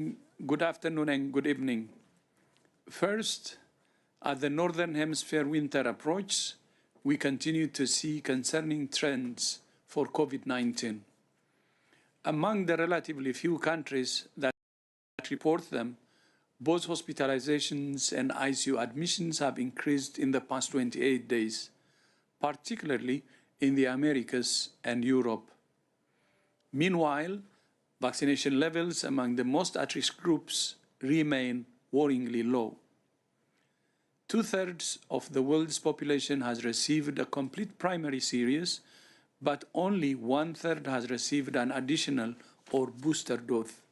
Good afternoon and good evening. First, as the Northern Hemisphere winter approaches, we continue to see concerning trends for COVID-19. Among the relatively few countries that report them, both hospitalizations and ICU admissions have increased in the past 28 days, particularly in the Americas and Europe. Meanwhile, vaccination levels among the most at-risk groups remain worryingly low. Two-thirds of the world's population has received a complete primary series, but only one-third has received an additional or booster dose.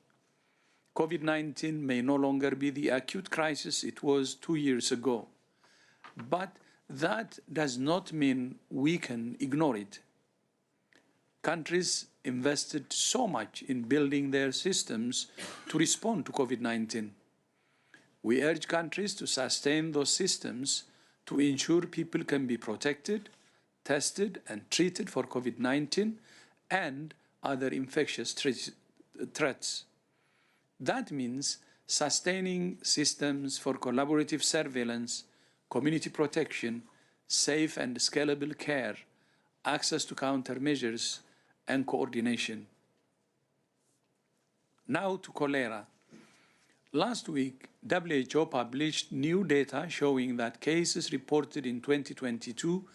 COVID-19 may no longer be the acute crisis it was 2 years ago, but that does not mean we can ignore it. Countries invested so much in building their systems to respond to COVID-19. We urge countries to sustain those systems to ensure people can be protected, tested, and treated for COVID-19 and other infectious threats. That means sustaining systems for collaborative surveillance, community protection, safe and scalable care, access to countermeasures, and coordination. Now to cholera. Last week, WHO published new data showing that cases reported in 2022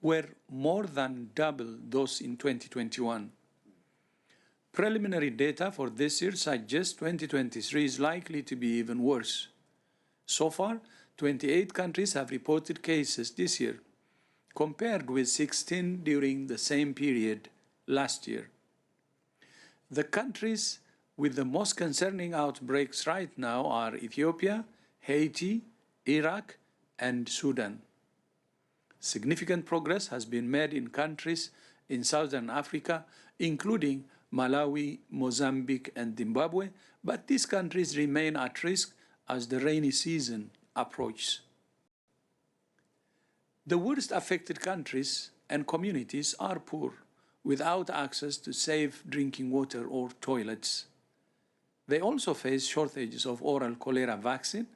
were more than double those in 2021. Preliminary data for this year suggests 2023 is likely to be even worse. So far, 28 countries have reported cases this year, compared with 16 during the same period last year. The countries with the most concerning outbreaks right now are Ethiopia, Haiti, Iraq, and Sudan. Significant progress has been made in countries in Southern Africa, including Malawi, Mozambique, and Zimbabwe, but these countries remain at risk as the rainy season approaches. The worst affected countries and communities are poor, without access to safe drinking water or toilets. They also face shortages of oral cholera vaccine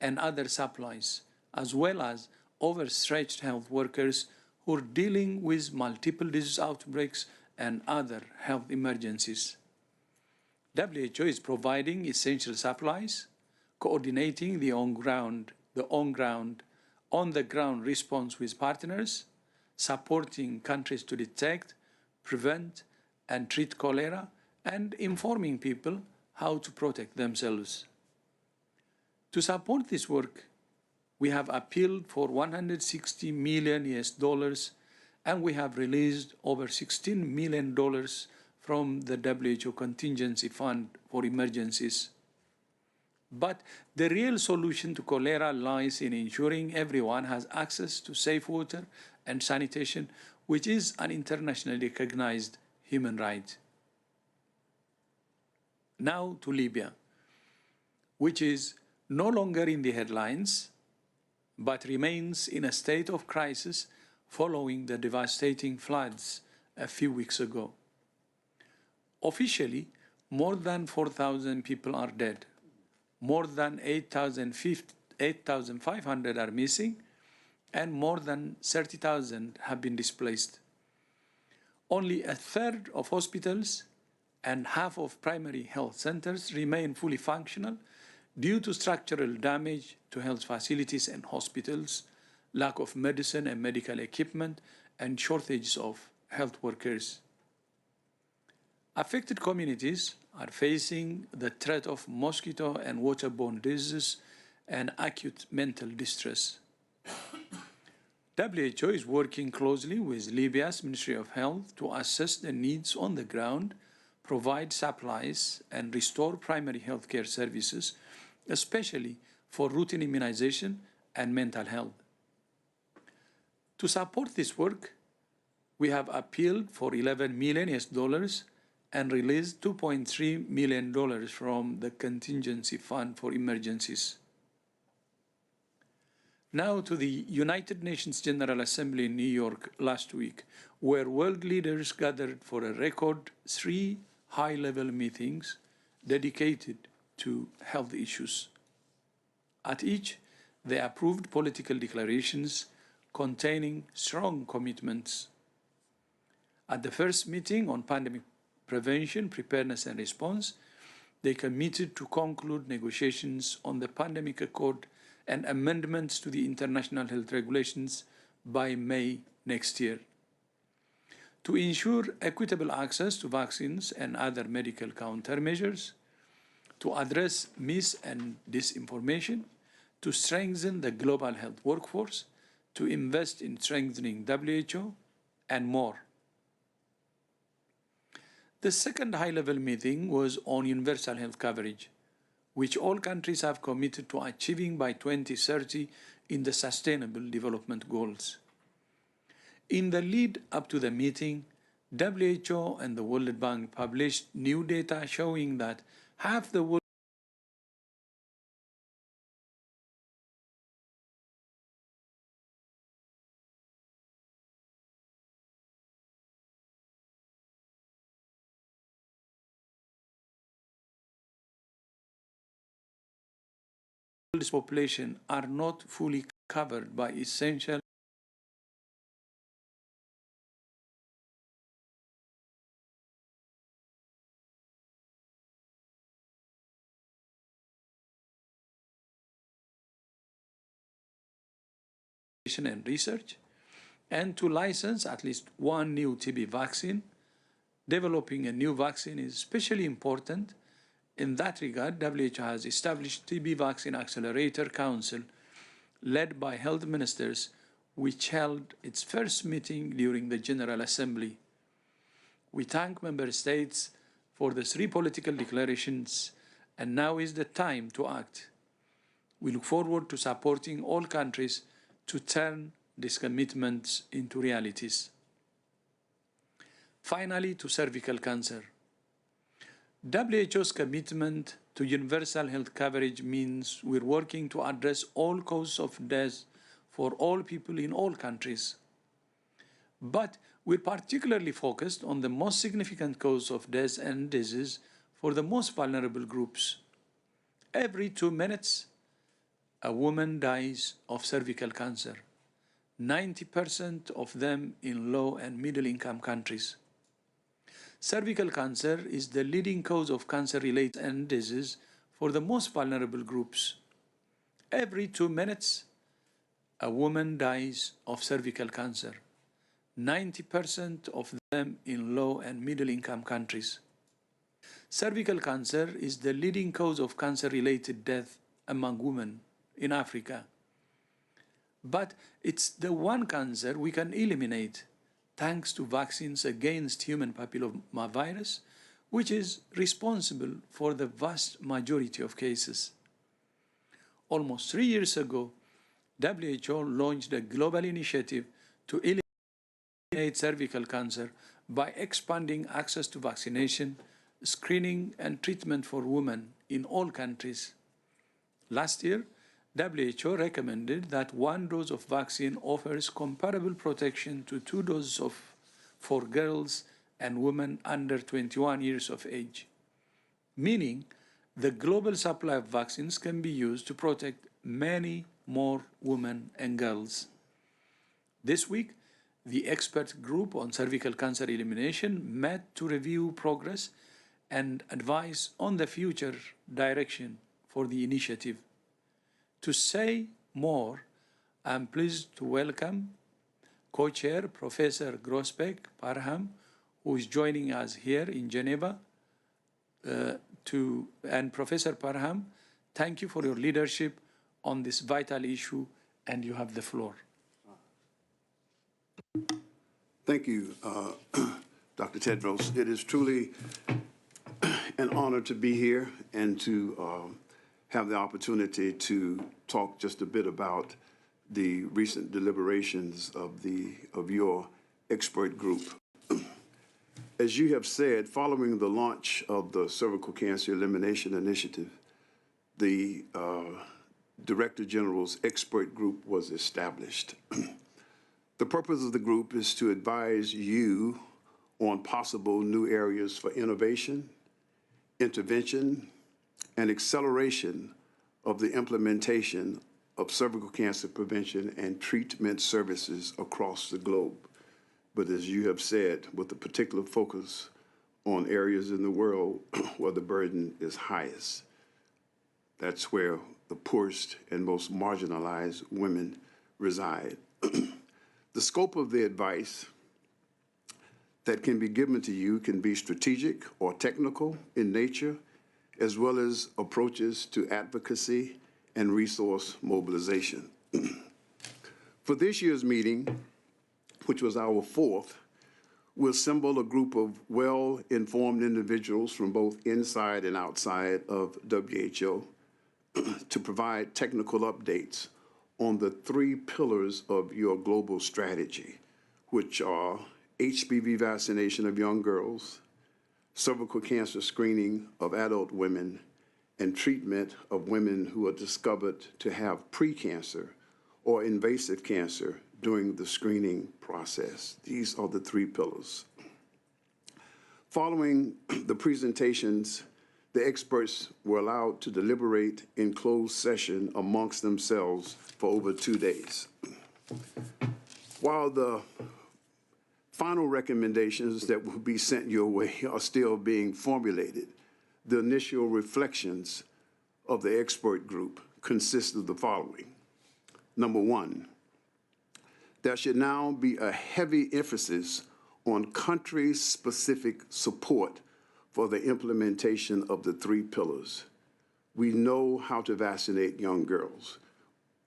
and other supplies, as well as overstretched health workers who are dealing with multiple disease outbreaks and other health emergencies. WHO is providing essential supplies, coordinating the on-the-ground response with partners, supporting countries to detect, prevent, and treat cholera, and informing people how to protect themselves. To support this work, we have appealed for $160 million and we have released over $16 million from the WHO Contingency Fund for Emergencies. But the real solution to cholera lies in ensuring everyone has access to safe water and sanitation, which is an internationally recognized human right. Now to Libya, which is no longer in the headlines, but remains in a state of crisis following the devastating floods a few weeks ago. Officially, more than 4,000 people are dead. More than 8,500 are missing, and more than 30,000 have been displaced. Only a third of hospitals and half of primary health centers remain fully functional due to structural damage to health facilities and hospitals, lack of medicine and medical equipment, and shortages of health workers. Affected communities are facing the threat of mosquito and waterborne diseases and acute mental distress. WHO is working closely with Libya's Ministry of Health to assess the needs on the ground, provide supplies, and restore primary health care services, especially for routine immunization and mental health. To support this work, we have appealed for $11 million and released $2.3 million from the Contingency Fund for Emergencies. Now to the United Nations General Assembly in New York last week, where world leaders gathered for a record 3 high-level meetings dedicated to health issues. At each, they approved political declarations containing strong commitments. At the first meeting on pandemic prevention, preparedness and response, they committed to conclude negotiations on the pandemic accord and amendments to the international health regulations by May next year. To ensure equitable access to vaccines and other medical countermeasures, to address mis- and disinformation, to strengthen the global health workforce, to invest in strengthening WHO, and more. The second high-level meeting was on universal health coverage, which all countries have committed to achieving by 2030 in the Sustainable Development Goals. In the lead up to the meeting, WHO and the World Bank published new data showing that half the world population are not fully covered by essential and research, and to license at least one new TB vaccine. Developing a new vaccine is especially important. In that regard, WHO has established TB Vaccine Accelerator Council, led by health ministers, which held its first meeting during the General Assembly. We thank member states for the 3 political declarations, and now is the time to act. We look forward to supporting all countries to turn these commitments into realities. Finally, to cervical cancer. WHO's commitment to universal health coverage means we're working to address all causes of death for all people in all countries. But we're particularly focused on the most significant cause of death and disease for the most vulnerable groups. Every 2 minutes, a woman dies of cervical cancer, 90% of them in low and middle income countries. Cervical cancer is the leading cause of cancer-related and disease for the most vulnerable groups. Every 2 minutes, a woman dies of cervical cancer, 90% of them in low and middle income countries. Cervical cancer is the leading cause of cancer-related death among women in Africa. But it's the one cancer we can eliminate thanks to vaccines against human papillomavirus, which is responsible for the vast majority of cases. Almost 3 years ago, WHO launched a global initiative to eliminate cervical cancer by expanding access to vaccination, screening, and treatment for women in all countries. Last year, WHO recommended that 1 dose of vaccine offers comparable protection to 2 doses for girls and women under 21 years of age, meaning the global supply of vaccines can be used to protect many more women and girls. This week, the expert group on cervical cancer elimination met to review progress and advise on the future direction for the initiative. To say more, I'm pleased to welcome co-chair Professor Groesbeck Parham, who is joining us here in Geneva. And Professor Parham, thank you for your leadership on this vital issue, and you have the floor. Thank you, Dr. Tedros. It is truly an honor to be here and to have the opportunity to talk just a bit about the recent deliberations of your expert group. As you have said, following the launch of the Cervical Cancer Elimination Initiative, the Director General's expert group was established. The purpose of the group is to advise you on possible new areas for innovation, intervention, and acceleration of the implementation of cervical cancer prevention and treatment services across the globe. But as you have said, with a particular focus on areas in the world where the burden is highest. That's where the poorest and most marginalized women reside. The scope of the advice that can be given to you can be strategic or technical in nature, as well as approaches to advocacy and resource mobilization. For this year's meeting, which was our fourth, we assembled a group of well-informed individuals from both inside and outside of WHO to provide technical updates on the three pillars of your global strategy, which are HPV vaccination of young girls, cervical cancer screening of adult women, and treatment of women who are discovered to have precancer or invasive cancer during the screening process. These are the three pillars. Following the presentations, the experts were allowed to deliberate in closed session amongst themselves for over 2 days. While the final recommendations that will be sent your way are still being formulated, the initial reflections of the expert group consist of the following. Number one, there should now be a heavy emphasis on country-specific support for the implementation of the three pillars. We know how to vaccinate young girls.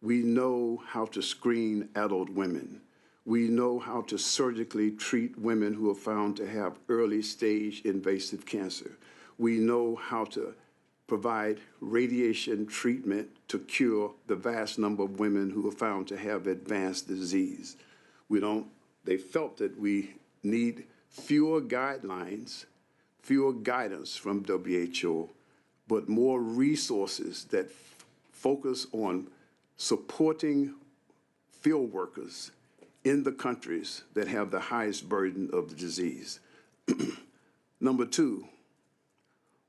We know how to screen adult women. We know how to surgically treat women who are found to have early-stage invasive cancer. We know how to provide radiation treatment to cure the vast number of women who are found to have advanced disease. They felt that we need fewer guidelines, fewer guidance from WHO, but more resources that focus on supporting field workers in the countries that have the highest burden of the disease. Number two,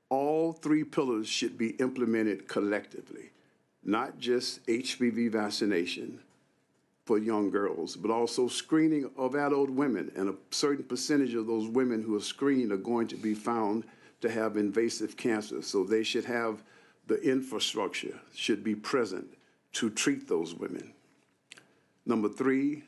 all three pillars should be implemented collectively, not just HPV vaccination for young girls, but also screening of adult women. And a certain percentage of those women who are screened are going to be found to have invasive cancer. So they should have the infrastructure, should be present to treat those women. Number three,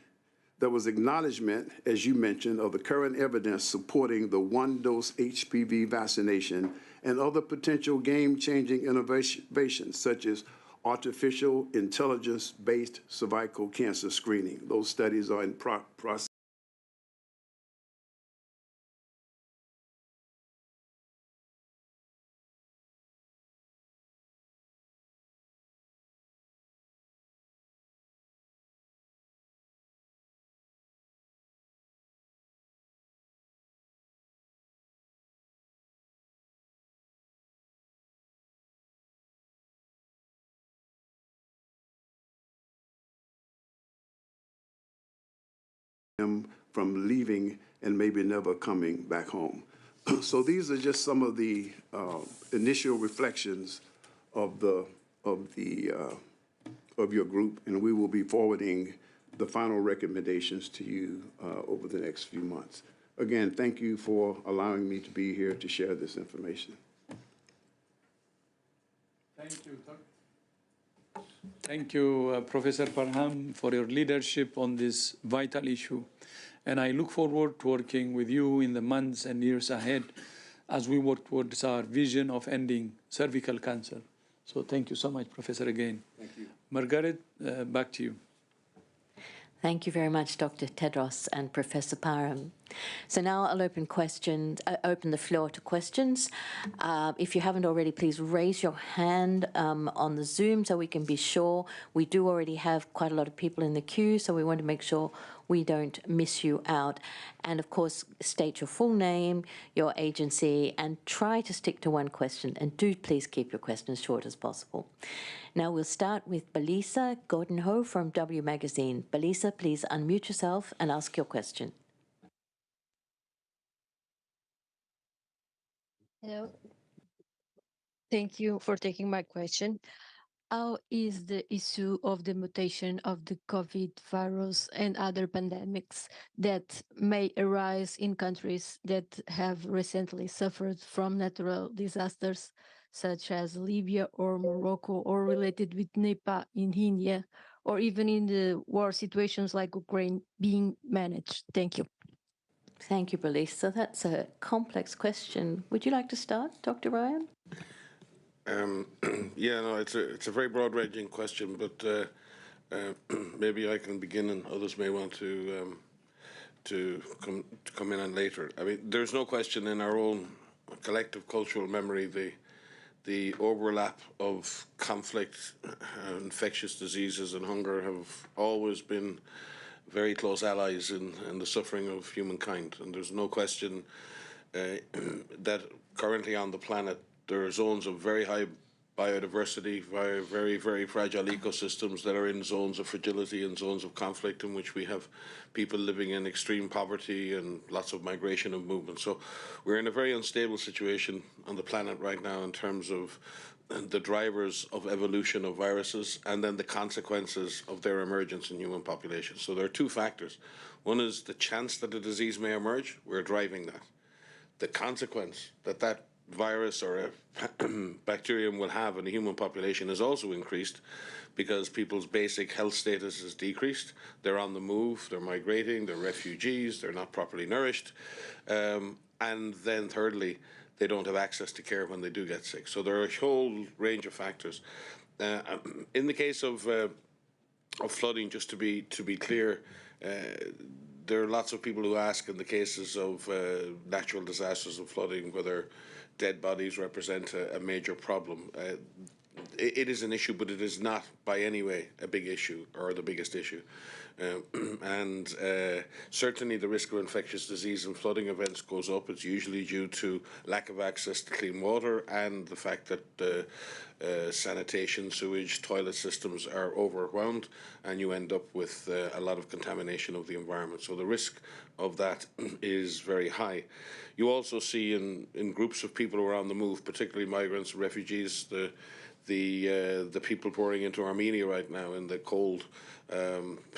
there was acknowledgement, as you mentioned, of the current evidence supporting the one-dose HPV vaccination and other potential game-changing innovations, such as artificial intelligence-based cervical cancer screening. Those studies are in process. From leaving and maybe never coming back home. So these are just some of the initial reflections of your group, and we will be forwarding the final recommendations to you over the next few months. Again, thank you for allowing me to be here to share this information. Thank you. Thank you, Professor Parham, for your leadership on this vital issue. And I look forward to working with you in the months and years ahead as we work towards our vision of ending cervical cancer. So thank you so much, Professor, again. Thank you. Margaret, back to you. Thank you very much, Dr. Tedros and Professor Parham. So now I'll open the floor to questions. If you haven't already, please raise your hand on the Zoom so we can be sure. We do already have quite a lot of people in the queue, so we want to make sure we don't miss you out. And of course, state your full name, your agency, and try to stick to one question. And do please keep your questions short as possible. Now we'll start with Belisa Gordonho from W Magazine. Belisa, please unmute yourself and ask your question. Hello. Thank you for taking my question. How is the issue of the mutation of the COVID virus and other pandemics that may arise in countries that have recently suffered from natural disasters, such as Libya or Morocco, or related with Nepal in India, or even in the war situations like Ukraine being managed? Thank you. Thank you, Belize. So that's a complex question. Would you like to start, Dr. Ryan? Yeah, no, it's a very broad-ranging question, but maybe I can begin, and others may want to come in on later. I mean, there's no question in our own collective cultural memory the overlap of conflict, infectious diseases, and hunger have always been very close allies in the suffering of humankind, and there's no question that currently on the planet there are zones of very high biodiversity, very, very fragile ecosystems that are in zones of fragility and zones of conflict in which we have people living in extreme poverty and lots of migration and movement. So we're in a very unstable situation on the planet right now in terms of the drivers of evolution of viruses and then the consequences of their emergence in human populations. So there are two factors. One is the chance that a disease may emerge. We're driving that. The consequence that that virus or a bacterium will have in the human population is also increased because people's basic health status is decreased. They're on the move, they're migrating, they're refugees, they're not properly nourished. And then thirdly, they don't have access to care when they do get sick. So there are a whole range of factors. In the case of flooding, just to be clear, there are lots of people who ask in the cases of natural disasters and flooding whether dead bodies represent a major problem. It is an issue, but it is not by any way a big issue or the biggest issue. And certainly the risk of infectious disease and flooding events goes up. It's usually due to lack of access to clean water and the fact that sanitation, sewage, toilet systems are overwhelmed, and you end up with a lot of contamination of the environment. So the risk of that is very high. You also see in groups of people who are on the move, particularly migrants, refugees, the people pouring into Armenia right now in the cold,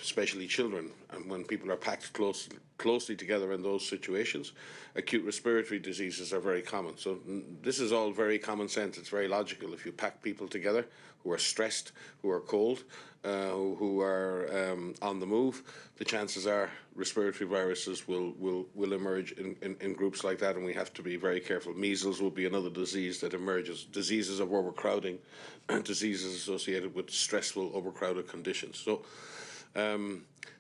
especially children, and when people are packed closely together in those situations, acute respiratory diseases are very common. So this is all very common sense. It's very logical. If you pack people together who are stressed, who are cold, who are on the move, the chances are respiratory viruses will emerge in groups like that, and we have to be very careful. Measles will be another disease that emerges, diseases of overcrowding, and diseases associated with stressful, overcrowded conditions. So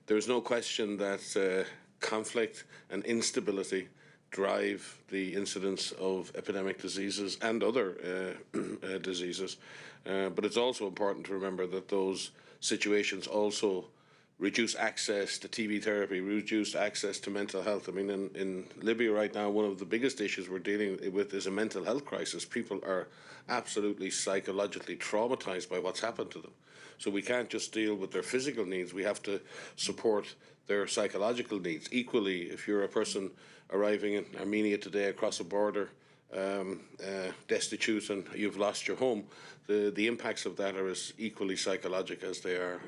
there's no question that conflict and instability drive the incidence of epidemic diseases and other diseases. But it's also important to remember that those situations also reduce access to TB therapy, reduce access to mental health. I mean, in Libya right now, one of the biggest issues we're dealing with is a mental health crisis. People are absolutely psychologically traumatized by what's happened to them. So we can't just deal with their physical needs. We have to support their psychological needs. Equally, if you're a person arriving in Armenia today across a border, destitute, and you've lost your home, the impacts of that are as equally psychological as they are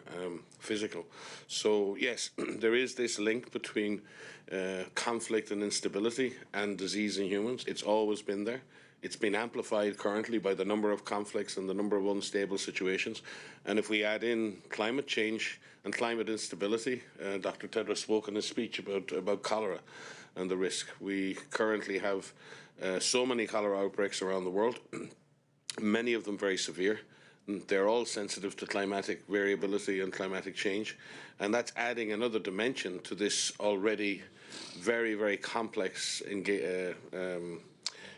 physical. So yes, there is this link between conflict and instability and disease in humans. It's always been there. It's been amplified currently by the number of conflicts and the number of unstable situations. And if we add in climate change and climate instability, Dr. Tedros spoke in his speech about cholera and the risk. We currently have so many cholera outbreaks around the world, many of them very severe. They're all sensitive to climatic variability and climatic change. And that's adding another dimension to this already very, very complex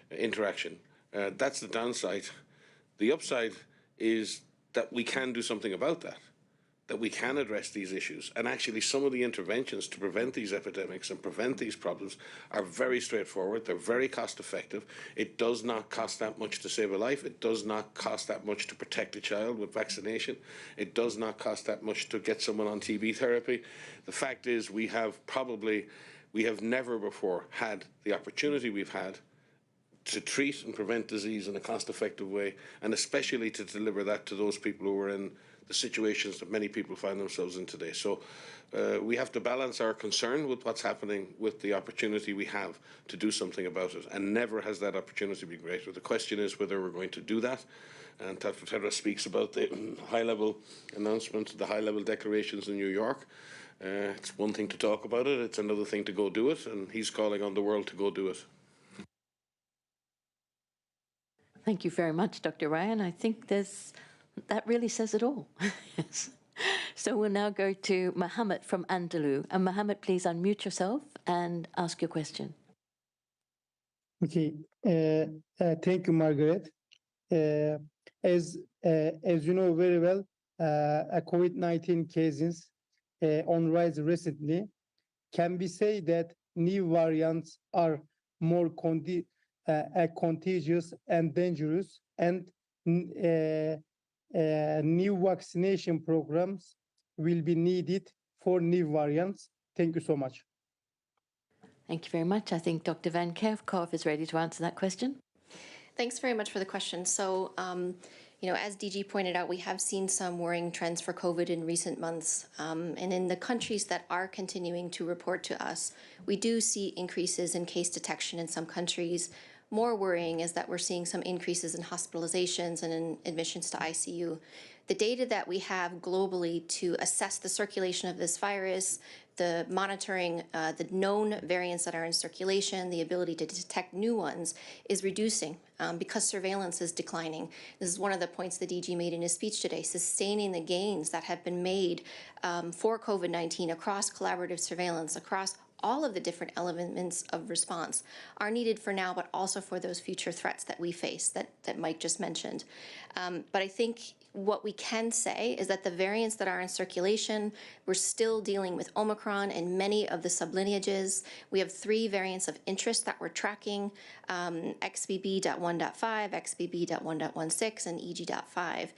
interaction. That's the downside. The upside is that we can do something about that we can address these issues. And actually, some of the interventions to prevent these epidemics and prevent these problems are very straightforward. They're very cost effective. It does not cost that much to save a life. It does not cost that much to protect a child with vaccination. It does not cost that much to get someone on TB therapy. The fact is, we have never before had the opportunity we've had to treat and prevent disease in a cost-effective way, and especially to deliver that to those people who are in the situations that many people find themselves in today. So we have to balance our concern with what's happening with the opportunity we have to do something about it, and never has that opportunity been greater. The question is whether we're going to do that, and Dr. Tedros speaks about the high-level announcements, the high-level declarations in New York. It's one thing to talk about it, it's another thing to go do it, and he's calling on the world to go do it. Thank you very much, Dr. Ryan. I think that really says it all. Yes. So we'll now go to Mohammed from Andalou. And Mohammed, please unmute yourself and ask your question. Okay. Thank you, Margaret. As you know very well, COVID-19 cases on rise recently. Can we say that new variants are more contagious and dangerous, and new vaccination programs will be needed for new variants? Thank you so much. Thank you very much. I think Dr. Van Kerkhove is ready to answer that question. Thanks very much for the question. So, as DG pointed out, we have seen some worrying trends for COVID in recent months. And in the countries that are continuing to report to us, we do see increases in case detection in some countries. More worrying is that we're seeing some increases in hospitalizations and in admissions to ICU. The data that we have globally to assess the circulation of this virus, the monitoring the known variants that are in circulation, the ability to detect new ones is reducing because surveillance is declining. This is one of the points the DG made in his speech today, sustaining the gains that have been made for COVID-19 across collaborative surveillance, across all of the different elements of response are needed for now, but also for those future threats that we face that Mike just mentioned. But I think what we can say is that the variants that are in circulation, we're still dealing with Omicron and many of the sublineages. We have 3 variants of interest that we're tracking, XBB.1.5, XBB.1.16, and EG.5.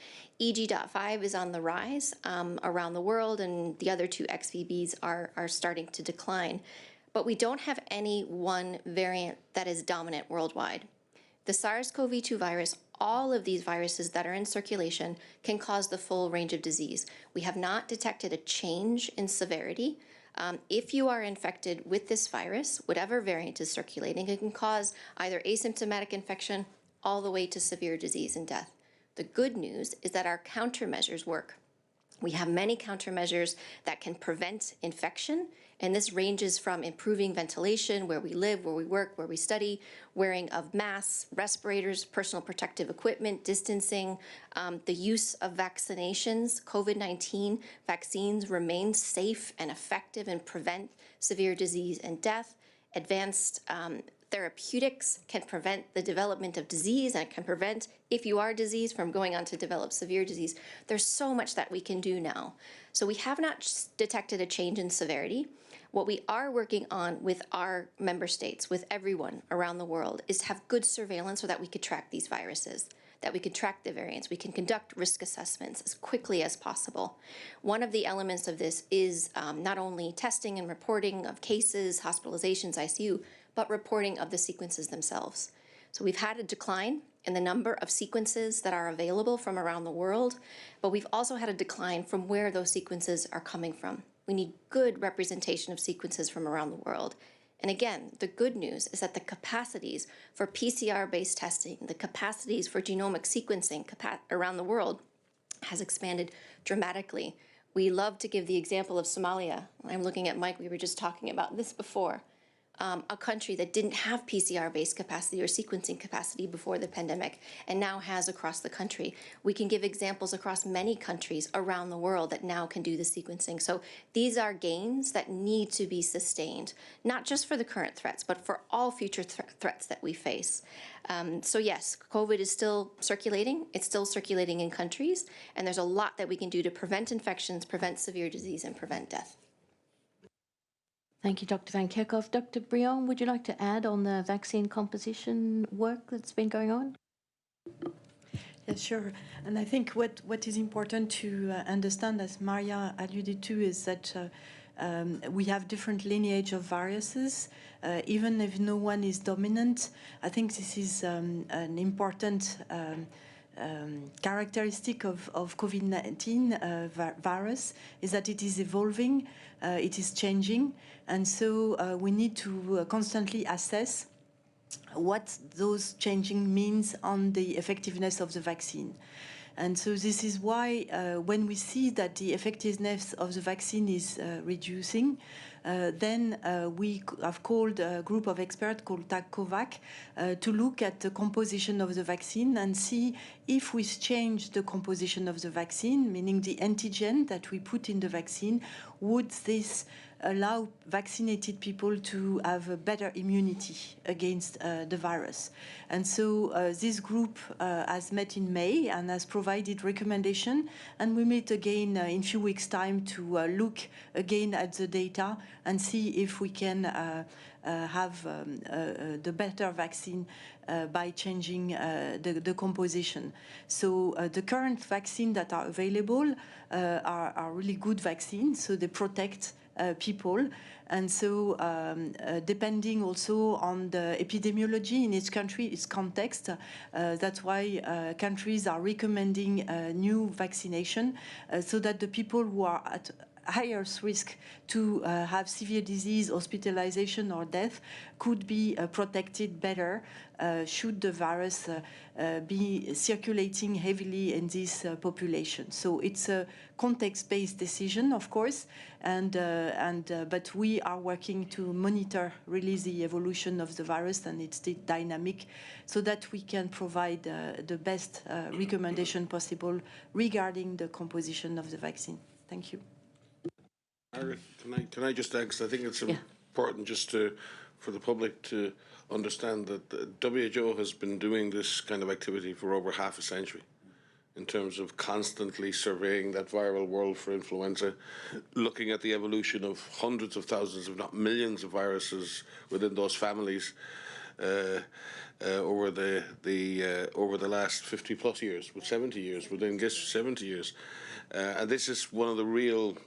EG.5 is on the rise around the world, and the other 2 XBBs are starting to decline. But we don't have any one variant that is dominant worldwide. The SARS-CoV-2 virus, all of these viruses that are in circulation can cause the full range of disease. We have not detected a change in severity. If you are infected with this virus, whatever variant is circulating, it can cause either asymptomatic infection all the way to severe disease and death. The good news is that our countermeasures work. We have many countermeasures that can prevent infection, and this ranges from improving ventilation where we live, where we work, where we study, wearing of masks, respirators, personal protective equipment, distancing, the use of vaccinations. COVID-19 vaccines remain safe and effective and prevent severe disease and death. Advanced therapeutics can prevent the development of disease and can prevent, if you are diseased, from going on to develop severe disease. There's so much that we can do now. So we have not detected a change in severity. What we are working on with our member states, with everyone around the world, is to have good surveillance so that we could track these viruses, that we can track the variants. We can conduct risk assessments as quickly as possible. One of the elements of this is not only testing and reporting of cases, hospitalizations, ICU, but reporting of the sequences themselves. So we've had a decline in the number of sequences that are available from around the world, but we've also had a decline from where those sequences are coming from. We need good representation of sequences from around the world. And again, the good news is that the capacities for PCR-based testing, the capacities for genomic sequencing around the world has expanded dramatically. We love to give the example of Somalia. I'm looking at Mike, we were just talking about this before. A country that didn't have PCR-based capacity or sequencing capacity before the pandemic and now has across the country. We can give examples across many countries around the world that now can do the sequencing. So these are gains that need to be sustained, not just for the current threats, but for all future threats that we face. So yes, COVID is still circulating. It's still circulating in countries, and there's a lot that we can do to prevent infections, prevent severe disease, and prevent death. Thank you, Dr. Van Kerkhove. Dr. Briand, would you like to add on the vaccine composition work that's been going on? Yes, sure. And I think what is important to understand, as Maria alluded to, is that We have different lineage of viruses. Even if no one is dominant, I think this is an important characteristic of COVID-19 virus, is that it is evolving, it is changing, and so we need to constantly assess what those changing means on the effectiveness of the vaccine. And so this is why when we see that the effectiveness of the vaccine is reducing, then we have called a group of experts called TAC-COVAC to look at the composition of the vaccine and see if we change the composition of the vaccine, meaning the antigen that we put in the vaccine, would this allow vaccinated people to have a better immunity against the virus. And so this group has met in May and has provided recommendation, and we meet again in a few weeks' time to look again at the data and see if we can have the better vaccine by changing the composition. So the current vaccines that are available are really good vaccines, so they protect people. And so depending also on the epidemiology in each country, its context, that's why countries are recommending new vaccination so that the people who are at highest risk to have severe disease, hospitalization or death could be protected better should the virus be circulating heavily in this population. So it's a context-based decision, of course, but we are working to monitor really the evolution of the virus and its dynamic so that we can provide the best recommendation possible regarding the composition of the vaccine. Thank you. Margaret, can I just add, because I think it's important just for the public to understand that the WHO has been doing this kind of activity for over half a century in terms of constantly surveying that viral world for influenza, looking at the evolution of hundreds of thousands, if not millions of viruses within those families over the last 50 plus years, with 70 years, within 70 years. And this is one of the real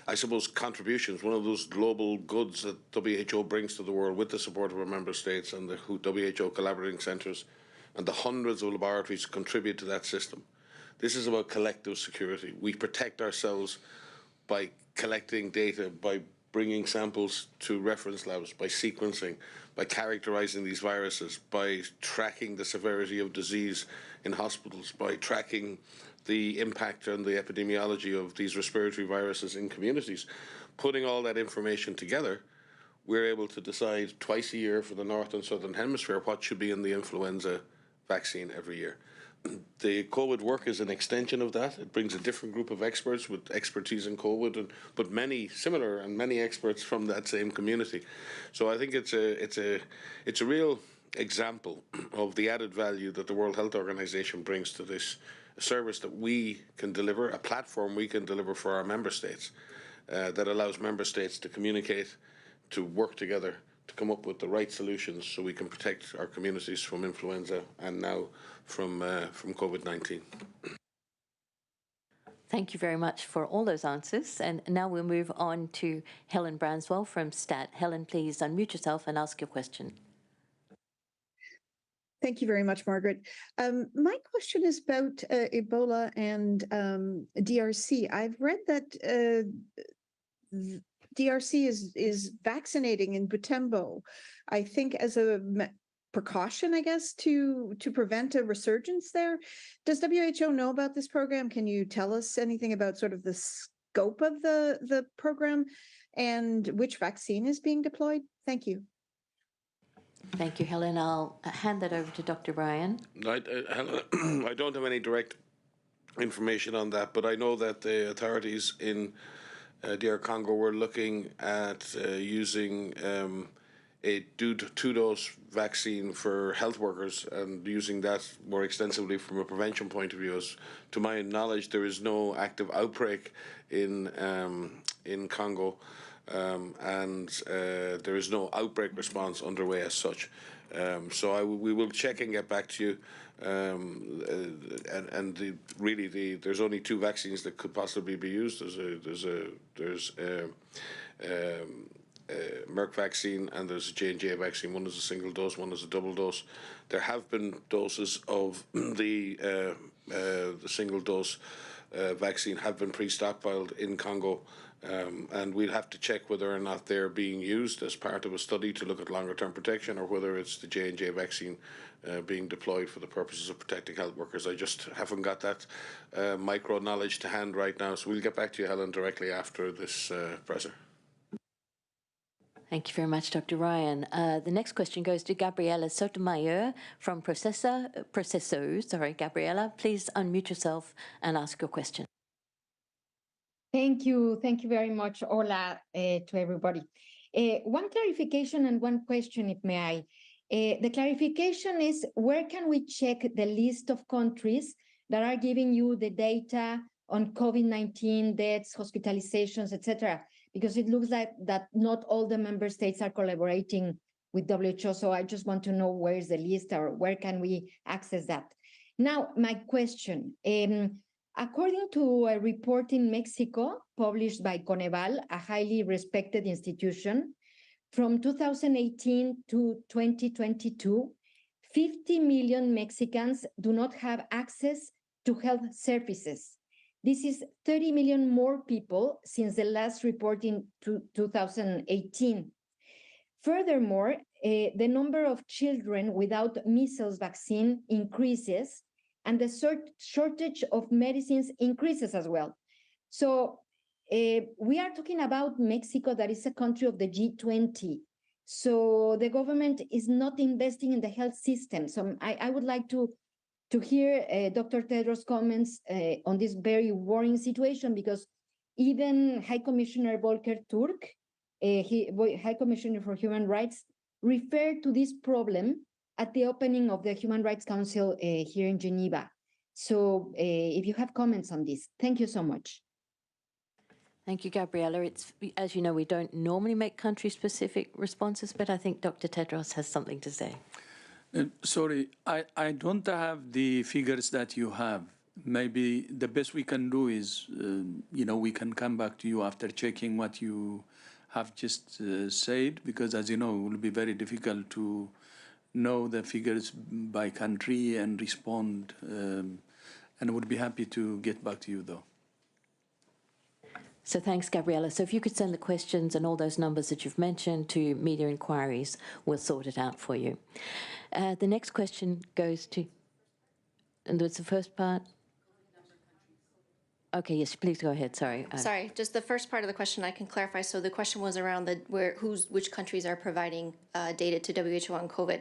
I suppose, contributions, one of those global goods that WHO brings to the world with the support of our member states and the WHO collaborating centres and the hundreds of laboratories that contribute to that system. This is about collective security. We protect ourselves by collecting data, by bringing samples to reference labs, by sequencing, by characterizing these viruses, by tracking the severity of disease in hospitals, by tracking the impact and the epidemiology of these respiratory viruses in communities. Putting all that information together, we're able to decide twice a year for the North and Southern Hemisphere what should be in the influenza vaccine every year. The COVID work is an extension of that. It brings a different group of experts with expertise in COVID, but many similar and many experts from that same community. So I think it's a real example of the added value that the World Health Organization brings to this service that we can deliver, a platform we can deliver for our member states that allows member states to communicate, to work together, to come up with the right solutions so we can protect our communities from influenza and now from COVID-19. Thank you very much for all those answers. And now we'll move on to Helen Branswell from STAT. Helen, please unmute yourself and ask your question. Thank you very much, Margaret. My question is about Ebola and DRC. I've read that DRC is vaccinating in Butembo, I think as a precaution, I guess, to prevent a resurgence there. Does WHO know about this program? Can you tell us anything about sort of the scope of the program and which vaccine is being deployed? Thank you. Thank you, Helen. I'll hand that over to Dr. Ryan. I don't have any direct information on that, but I know that the authorities in DR Congo were looking at using a two-dose vaccine for health workers and using that more extensively from a prevention point of view. As to my knowledge, there is no active outbreak in Congo. And there is no outbreak response underway as such. So we will check and get back to you. There's only two vaccines that could possibly be used. There's Merck vaccine and there's a J&J vaccine. One is a single dose, one is a double dose. There have been doses of the single dose vaccine have been pre-stockpiled in Congo, and we'll have to check whether or not they're being used as part of a study to look at longer-term protection, or whether it's the J&J vaccine being deployed for the purposes of protecting health workers. I just haven't got that micro knowledge to hand right now, so we'll get back to you, Helen, directly after this presser. Thank you very much, Dr. Ryan. The next question goes to Gabriela Sotomayor from Proceso. Sorry, Gabriela, please unmute yourself and ask your question. Thank you very much. Hola to everybody. One clarification and one question, if may I. The clarification is, where can we check the list of countries that are giving you the data on COVID-19 deaths, hospitalizations, etc.? Because it looks like that not all the member states are collaborating with WHO. So I just want to know where is the list, or where can we access that? Now, my question, according to a report in Mexico published by Coneval, a highly respected institution, from 2018 to 2022, 50 million Mexicans do not have access to health services. This is 30 million more people since the last report in 2018. Furthermore, the number of children without measles vaccine increases, and the shortage of medicines increases as well. So we are talking about Mexico, that is a country of the G20. So the government is not investing in the health system. So I would like to hear Dr. Tedros' comments on this very worrying situation, because even High Commissioner Volker Turk, High Commissioner for Human Rights, referred to this problem at the opening of the Human Rights Council here in Geneva. So if you have comments on this, thank you so much. Thank you, Gabriela. It's, as you know, we don't normally make country-specific responses, but I think Dr. Tedros has something to say. Sorry, I don't have the figures that you have. Maybe the best we can do is, we can come back to you after checking what you have just said, because as you know, it will be very difficult to know the figures by country and respond. And I would be happy to get back to you, though. So thanks, Gabriela. So if you could send the questions and all those numbers that you've mentioned to media inquiries, we'll sort it out for you. The next question goes to, and that's the first part. Okay, yes, please go ahead. Sorry. Sorry, just the first part of the question I can clarify. So the question was around which countries are providing data to WHO on COVID.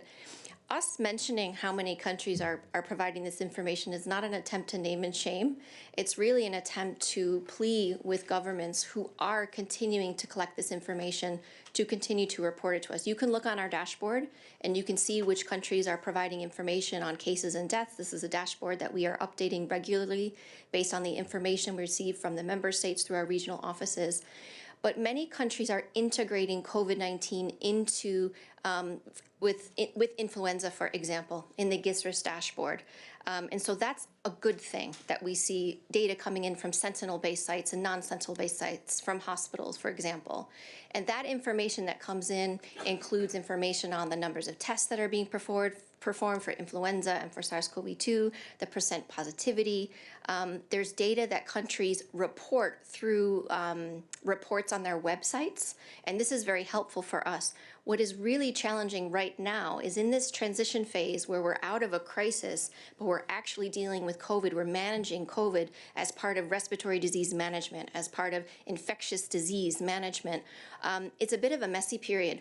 Us mentioning how many countries are providing this information is not an attempt to name and shame. It's really an attempt to plea with governments who are continuing to collect this information to continue to report it to us. You can look on our dashboard and you can see which countries are providing information on cases and deaths. This is a dashboard that we are updating regularly based on the information we receive from the member states through our regional offices. But many countries are integrating COVID-19 into with influenza, for example, in the Ghebreyesus dashboard. And so that's a good thing, that we see data coming in from sentinel-based sites and non-sentinel-based sites from hospitals, for example. And that information that comes in includes information on the numbers of tests that are being performed for influenza and for SARS-CoV-2, the percent positivity. There's data that countries report through reports on their websites, and this is very helpful for us. What is really challenging right now is in this transition phase where we're out of a crisis, but we're actually dealing with COVID. We're managing COVID as part of respiratory disease management, as part of infectious disease management. It's a bit of a messy period.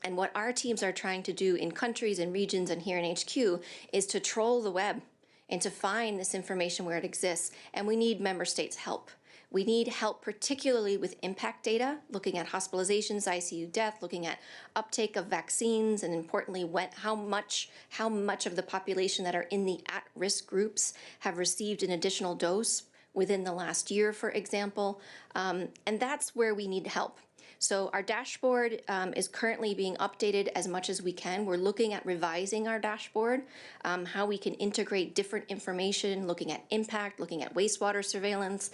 And what our teams are trying to do in countries and regions and here in HQ is to troll the web and to find this information where it exists. And we need member states' help. We need help particularly with impact data, looking at hospitalizations, ICU death, looking at uptake of vaccines, and importantly, how much of the population that are in the at-risk groups have received an additional dose. within the last year, for example, and that's where we need help. So our dashboard is currently being updated as much as we can. We're looking at revising our dashboard, how we can integrate different information, looking at impact, looking at wastewater surveillance,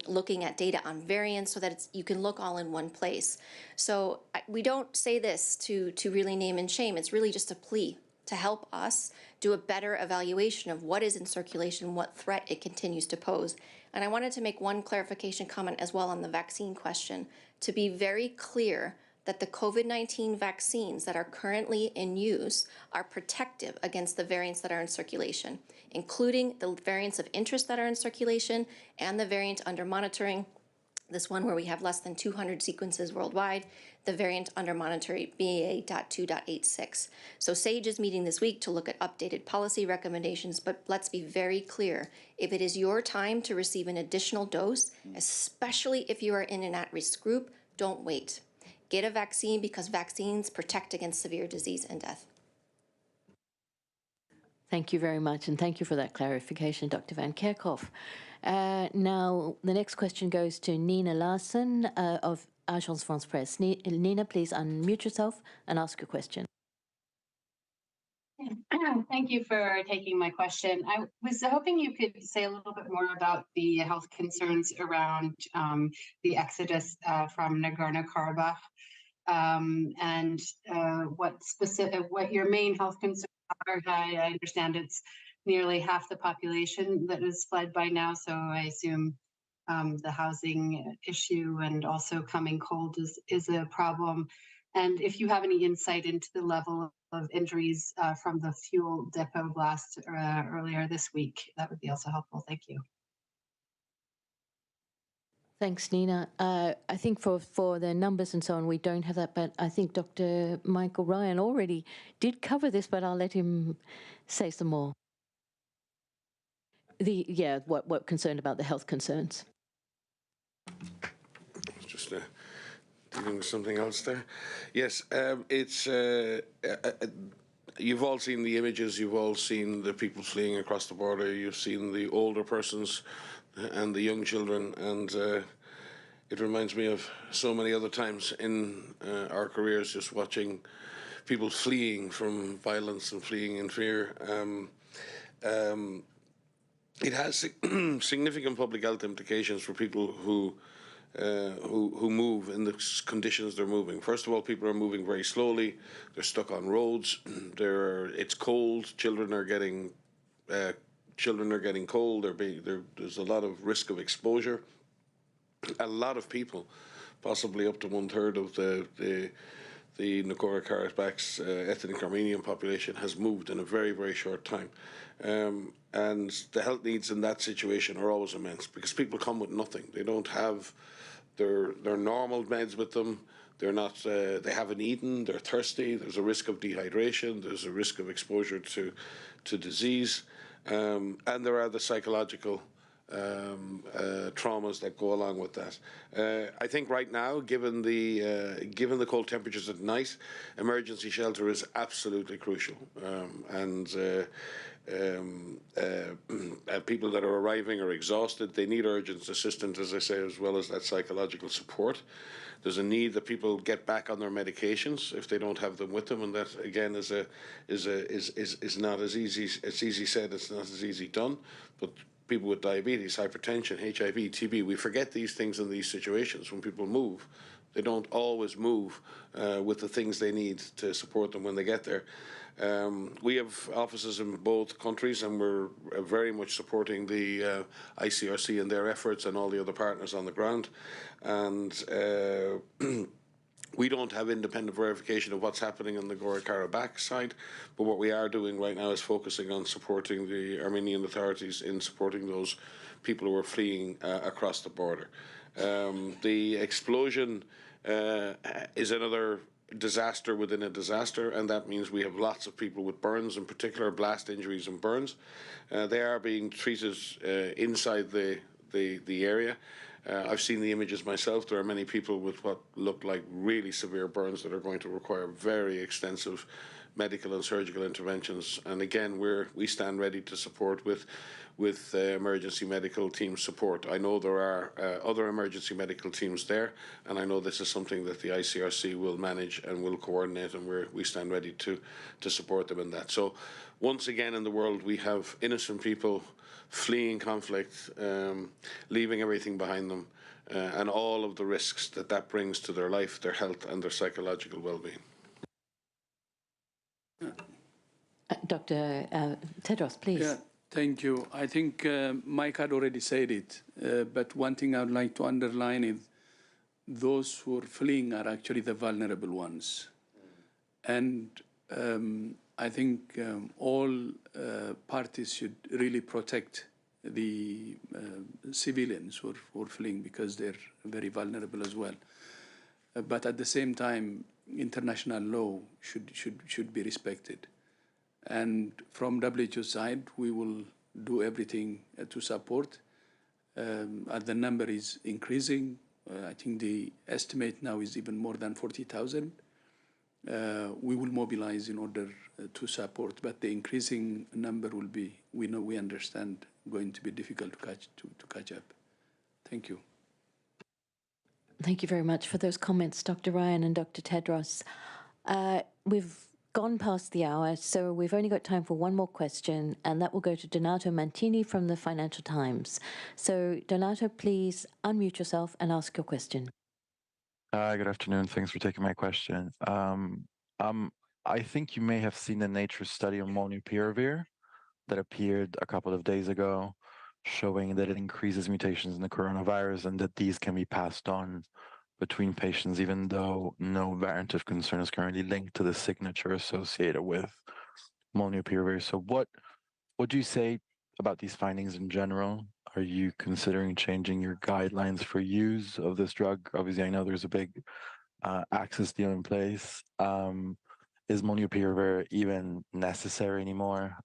looking at data on variants so that you can look all in one place. So we don't say this to really name and shame. It's really just a plea to help us do a better evaluation of what is in circulation, what threat it continues to pose. And I wanted to make one clarification comment as well on the vaccine question, to be very clear that the COVID-19 vaccines that are currently in use are protective against the variants that are in circulation, including the variants of interest that are in circulation and the variant under monitoring, this one where we have less than 200 sequences worldwide, the variant under monitoring BA.2.86. So SAGE is meeting this week to look at updated policy recommendations, but let's be very clear. If it is your time to receive an additional dose, especially if you are in an at-risk group, don't wait. Get a vaccine because vaccines protect against severe disease and death. Thank you very much, and thank you for that clarification, Dr. Van Kerkhoff. Now, the next question goes to Nina Larsen of Agence France Presse. Nina, please unmute yourself and ask your question. Thank you for taking my question. I was hoping you could say a little bit more about the health concerns around the exodus from Nagorno-Karabakh and what your main health concerns are. I understand it's nearly half the population that has fled by now, so I assume the housing issue and also coming cold is a problem. And if you have any insight into the level of injuries from the fuel depot blast earlier this week, that would be also helpful. Thank you. Thanks, Nina. I think for the numbers and so on, we don't have that, but I think Dr. Michael Ryan already did cover this, but I'll let him say some more. What concerned about the health concerns? Just dealing with something else there. Yes, it's. You've all seen the images. You've all seen the people fleeing across the border. You've seen the older persons and the young children, and it reminds me of so many other times in our careers, just watching people fleeing from violence and fleeing in fear. It has significant public health implications for people who move in the conditions they're moving. First of all, people are moving very slowly. They're stuck on roads. It's cold. Children are getting cold. There's a lot of risk of exposure. A lot of people, possibly up to 1/3 of the Nagorno-Karabakh's ethnic Armenian population, has moved in a very, very short time. And the health needs in that situation are always immense because people come with nothing. They don't have their normal meds with them. They're not. They haven't eaten. They're thirsty. There's a risk of dehydration. There's a risk of exposure to disease, and there are the psychological traumas that go along with that. I think right now, given the cold temperatures at night, emergency shelter is absolutely crucial, and people that are arriving are exhausted. They need urgent assistance, as I say, as well as that psychological support. There's a need that people get back on their medications if they don't have them with them, and that again is not as easy. It's easy said. It's not as easy done. But people with diabetes, hypertension, HIV, TB, we forget these things in these situations. When people move, they don't always move with the things they need to support them when they get there. We have offices in both countries, and we're very much supporting the ICRC in their efforts and all the other partners on the ground. And we don't have independent verification of what's happening on the Nagorno-Karabakh side, but what we are doing right now is focusing on supporting the Armenian authorities in supporting those people who are fleeing across the border. The explosion is another disaster within a disaster, and that means we have lots of people with burns, in particular blast injuries and burns. They are being treated inside the area. I've seen the images myself. There are many people with what look like really severe burns that are going to require very extensive medical and surgical interventions. And again, we stand ready to support with with emergency medical team support. I know there are other emergency medical teams there, and I know this is something that the ICRC will manage and will coordinate, and we stand ready to support them in that. So once again in the world, we have innocent people fleeing conflict, leaving everything behind them, and all of the risks that that brings to their life, their health, and their psychological well-being. Dr. Tedros, please. Yeah, thank you. I think Mike had already said it, but one thing I would like to underline is those who are fleeing are actually the vulnerable ones. And I think all parties should really protect the civilians who are fleeing, because they're very vulnerable as well. But at the same time, international law should be respected. And from WHO side, we will do everything to support. As the number is increasing, I think the estimate now is even more than 40,000. We will mobilize in order to support, but the increasing number will be, we understand, going to be difficult to catch up. Thank you. Thank you very much for those comments, Dr. Ryan and Dr. Tedros. We've gone past the hour, so we've only got time for one more question, and that will go to Donato Mantini from the Financial Times. So, Donato, please unmute yourself and ask your question. Good afternoon. Thanks for taking my question. I think you may have seen the Nature study on molnupiravir that appeared a couple of days ago, showing that it increases mutations in the coronavirus and that these can be passed on between patients, even though no variant of concern is currently linked to the signature associated with molnupiravir. So what do you say about these findings in general? Are you considering changing your guidelines for use of this drug? Obviously, I know there's a big access deal in place. Is molnupiravir even necessary anymore?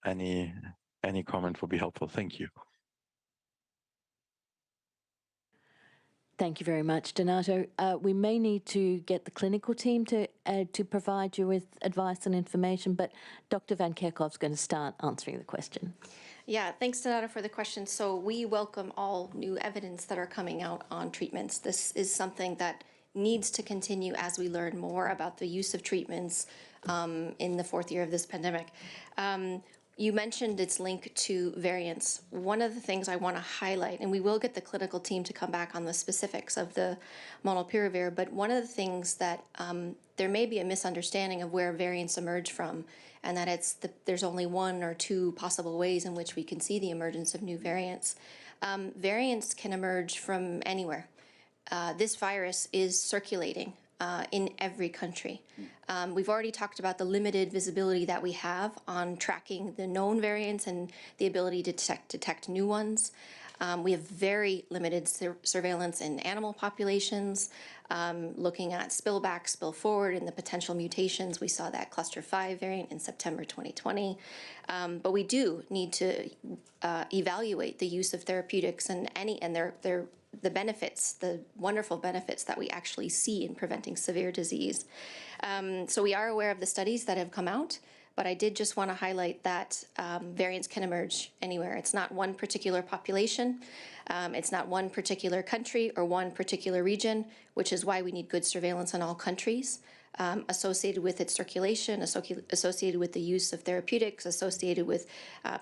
Any comment will be helpful. Thank you. Thank you very much, Donato. We may need to get the clinical team to provide you with advice and information, but Dr. Van Kerkhove's going to start answering the question. Yeah, thanks, Donato, for the question. So we welcome all new evidence that are coming out on treatments. This is something that needs to continue as we learn more about the use of treatments in the fourth year of this pandemic. You mentioned its link to variants. One of the things I want to highlight, and we will get the clinical team to come back on the specifics of the molnupiravir, but one of the things that there may be a misunderstanding of where variants emerge from, and that there's only one or two possible ways in which we can see the emergence of new variants. Variants can emerge from anywhere. This virus is circulating in every country. We've already talked about the limited visibility that we have on tracking the known variants and the ability to detect new ones. We have very limited surveillance in animal populations, looking at spill back, spill forward, and the potential mutations. We saw that cluster 5 variant in September 2020. But we do need to evaluate the use of therapeutics and the benefits, the wonderful benefits that we actually see in preventing severe disease. So we are aware of the studies that have come out, but I did just want to highlight that variants can emerge anywhere. It's not one particular population. It's not one particular country or one particular region, which is why we need good surveillance in all countries. Associated with its circulation, associated with the use of therapeutics, associated with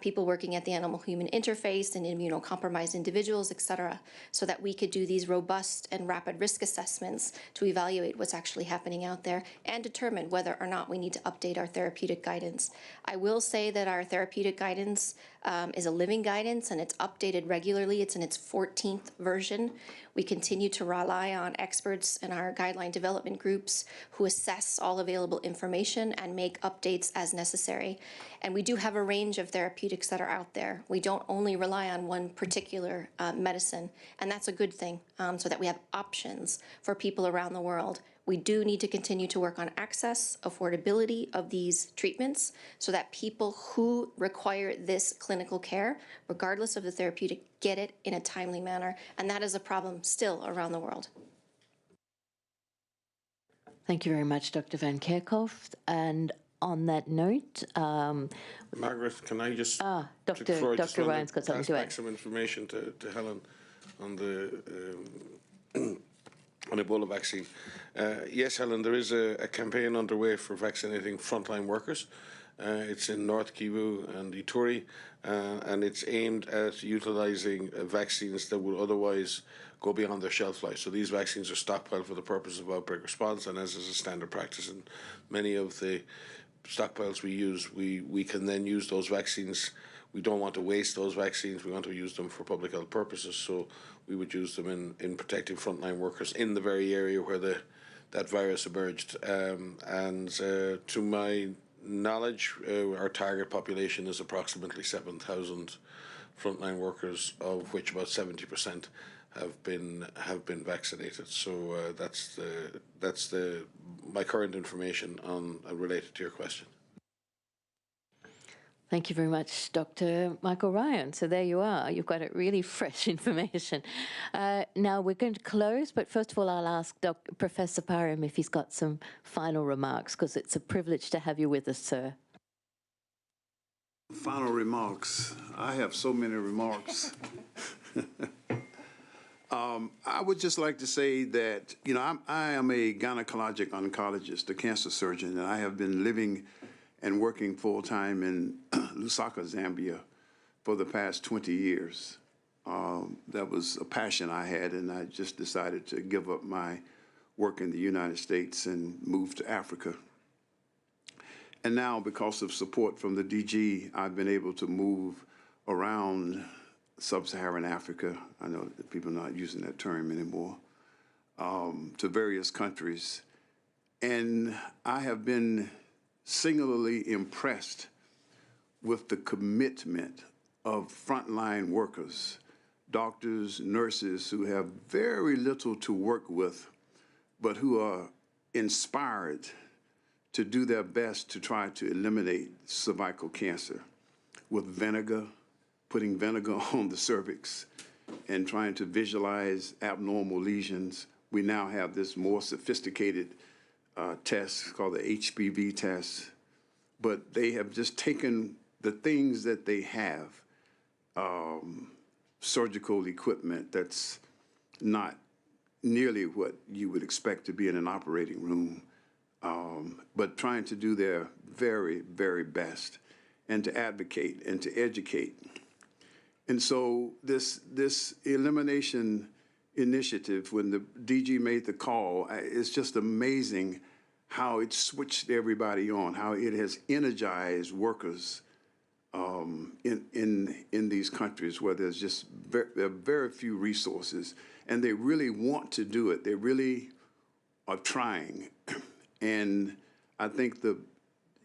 people working at the animal-human interface and immunocompromised individuals, et cetera, so that we could do these robust and rapid risk assessments to evaluate what's actually happening out there and determine whether or not we need to update our therapeutic guidance. I will say that our therapeutic guidance is a living guidance, and it's updated regularly. It's in its 14th version. We continue to rely on experts in our guideline development groups who assess all available information and make updates as necessary. And we do have a range of therapeutics that are out there. We don't only rely on one particular medicine, and that's a good thing, so that we have options for people around the world. We do need to continue to work on access, affordability of these treatments so that people who require this clinical care, regardless of the therapeutic, get it in a timely manner. And that is a problem still around the world. Thank you very much, Dr. Van Kerkhove. And on that note, Margaret, can I just... Dr. Ryan's got something to add. Back some information to Helen on the on Ebola vaccine. Yes, Helen, there is a campaign underway for vaccinating frontline workers. It's in North Kivu and Ituri, and it's aimed at utilizing vaccines that would otherwise go beyond their shelf life. So these vaccines are stockpiled for the purpose of outbreak response, and as is a standard practice in many of the stockpiles we use, we can then use those vaccines. We don't want to waste those vaccines. We want to use them for public health purposes. So we would use them in protecting frontline workers in the very area where that virus emerged. To my knowledge, our target population is approximately 7,000 frontline workers, of which about 70% have been vaccinated. So that's my current information on related to your question. Thank you very much, Dr. Michael Ryan. So there you are. You've got it really fresh information. Now we're going to close, but first of all, I'll ask Professor Parham if he's got some final remarks, because it's a privilege to have you with us, sir. Final remarks. I have so many remarks. I would just like to say that, you know, I am a gynecologic oncologist, a cancer surgeon, and I have been living and working full-time in Lusaka, Zambia for the past 20 years. That was a passion I had, and I just decided to give up my work in the United States and move to Africa. And now, because of support from the DG, I've been able to move around sub-Saharan Africa. I know that people are not using that term anymore, to various countries. And I have been singularly impressed with the commitment of frontline workers, doctors, nurses who have very little to work with, but who are inspired to do their best to try to eliminate cervical cancer with vinegar, putting vinegar on the cervix and trying to visualize abnormal lesions. We now have this more sophisticated test called the HPV test, but they have just taken the things that they have, surgical equipment that's not nearly what you would expect to be in an operating room, but trying to do their very, very best and to advocate and to educate. And so this elimination initiative, when the DG made the call, it's just amazing how it switched everybody on, how it has energized workers in these countries where there's just there are very few resources, and they really want to do it. They really are trying. And I think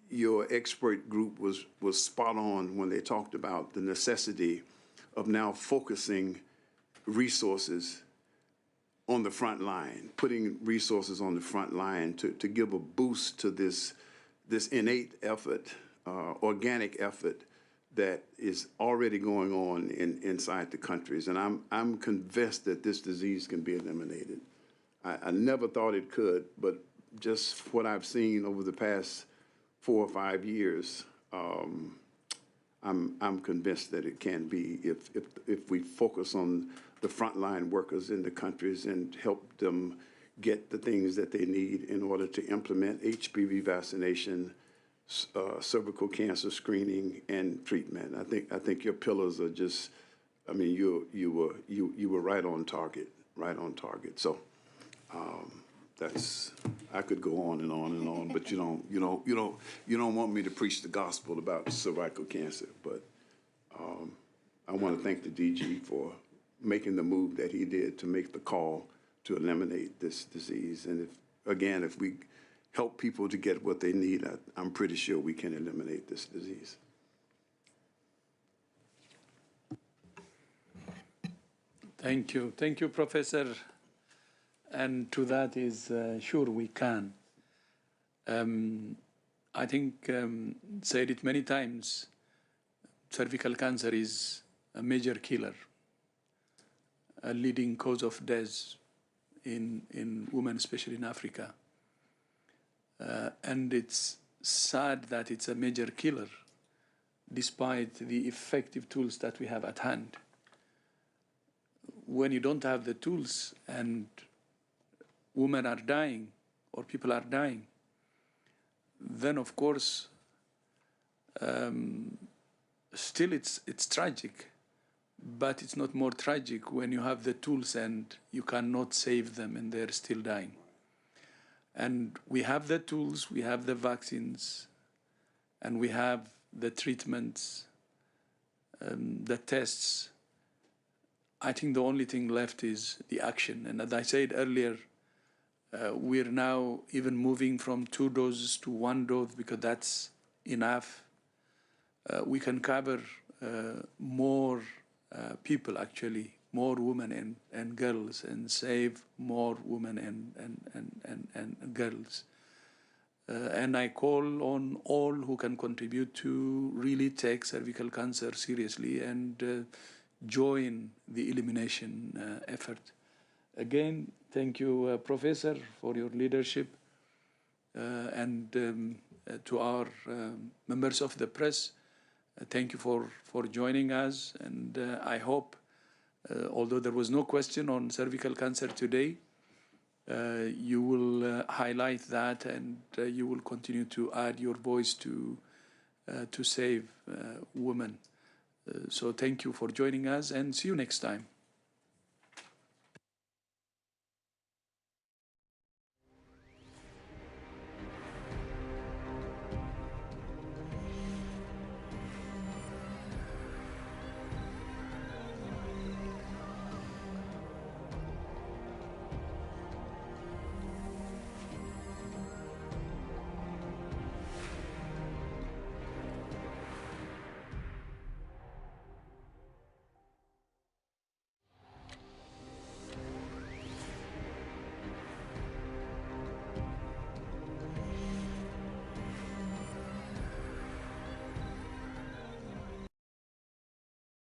your expert group was spot on when they talked about the necessity of now focusing resources on the front line, putting resources on the front line to give a boost to this innate effort, organic effort that is already going on inside the countries. And I'm convinced that this disease can be eliminated. I never thought it could, but just what I've seen over the past 4 or 5 years, I'm convinced that it can be if we focus on the frontline workers in the countries and help them get the things that they need in order to implement HPV vaccination, cervical cancer screening, and treatment. I think your pillars are just, I mean, you were right on target, So that's, I could go on and on and on, but you don't want me to preach the gospel about cervical cancer. But I want to thank the DG for making the move that he did to make the call to eliminate this disease. And if we help people to get what they need, I'm pretty sure we can eliminate this disease. Thank you, Professor. And to that is sure we can. I think said it many times, cervical cancer is a major killer, a leading cause of death in women, especially in Africa. And it's sad that it's a major killer, despite the effective tools that we have at hand. When you don't have the tools and women are dying or people are dying, then of course, still it's tragic, but it's not more tragic when you have the tools and you cannot save them and they're still dying. And we have the tools, we have the vaccines, and we have the treatments, the tests. I think the only thing left is the action. And as I said earlier, we're now even moving from 2 doses to 1 dose because that's enough. We can cover more people, actually, more women and girls, and save more women and girls. And I call on all who can contribute to really take cervical cancer seriously and join the elimination effort. Again, thank you, Professor, for your leadership, and to our members of the press, thank you for joining us. And I hope, although there was no question on cervical cancer today, you will highlight that, and you will continue to add your voice to save women. So thank you for joining us, and see you next time.